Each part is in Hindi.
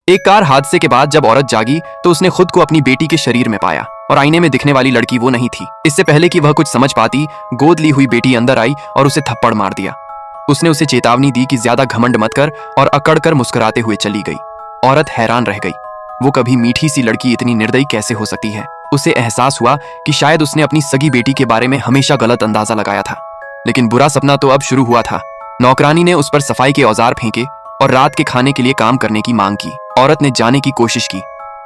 एक कार हादसे के बाद जब औरत जागी तो उसने खुद को अपनी बेटी के शरीर में पाया और आईने में दिखने वाली लड़की वो नहीं थी। इससे पहले कि वह कुछ समझ पाती, गोद ली हुई बेटी अंदर आई और उसे थप्पड़ मार दिया। उसने उसे चेतावनी दी कि ज्यादा घमंड मत कर और अकड़कर मुस्कुराते हुए चली गई। औरत हैरान रह गई। वो कभी मीठी सी लड़की इतनी निर्दयी कैसे हो सकती है। उसे एहसास हुआ कि शायद उसने अपनी सगी बेटी के बारे में हमेशा गलत अंदाजा लगाया था। लेकिन बुरा सपना तो अब शुरू हुआ था। नौकरानी ने उस पर सफाई के औजार फेंके और रात के खाने के लिए काम करने की मांग की। औरत ने जाने की कोशिश की,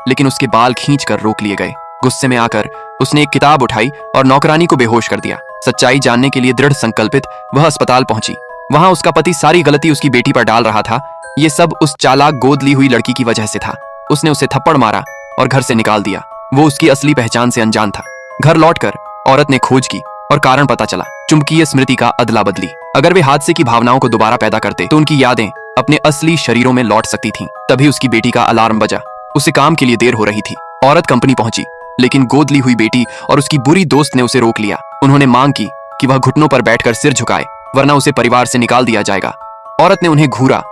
लेकिन उसके बाल खींचकर रोक लिए गए। गुस्से में आकर उसने एक किताब उठाई और नौकरानी को बेहोश कर दिया। सच्चाई जानने के लिए दृढ़ संकल्पित वह अस्पताल पहुंची। वहां उसका पति सारी गलती उसकी बेटी पर डाल रहा था। ये सब उस चालाक गोद ली हुई लड़की की वजह से था। उसने उसे थप्पड़ मारा और घर से निकाल दिया। वो उसकी असली पहचान से अनजान था। घर लौटकर औरत ने खोज की और कारण पता चला, चुंबकीय स्मृति का अदला बदली। अगर वे हादसे की भावनाओं को दोबारा पैदा करते तो उनकी यादें अपने असली शरीरों में लौट सकती थीं। तभी उसकी बेटी का अलार्म बजा। उसे काम के लिए देर हो रही थी। औरत कंपनी पहुंची, लेकिन गोद ली हुई बेटी और उसकी बुरी दोस्त ने उसे रोक लिया। उन्होंने मांग की कि वह घुटनों पर बैठकर सिर झुकाए, वरना उसे परिवार से निकाल दिया जाएगा। औरत ने उन्हें घूरा,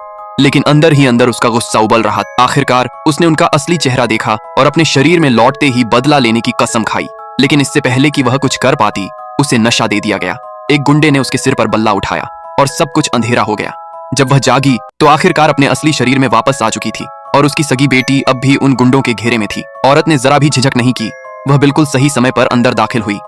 लेकिन अंदर ही अंदर उसका गुस्सा उबल रहा। आखिरकार उसने उनका असली चेहरा देखा और अपने शरीर में लौटते ही बदला लेने की कसम खाई। लेकिन इससे पहले कि वह कुछ कर पाती, उसे नशा दे दिया गया। एक गुंडे ने उसके सिर पर बल्ला उठाया और सब कुछ अंधेरा हो गया। जब वह जागी तो आखिरकार अपने असली शरीर में वापस आ चुकी थी और उसकी सगी बेटी अब भी उन गुंडों के घेरे में थी। औरत ने जरा भी झिझक नहीं की। वह बिल्कुल सही समय पर अंदर दाखिल हुई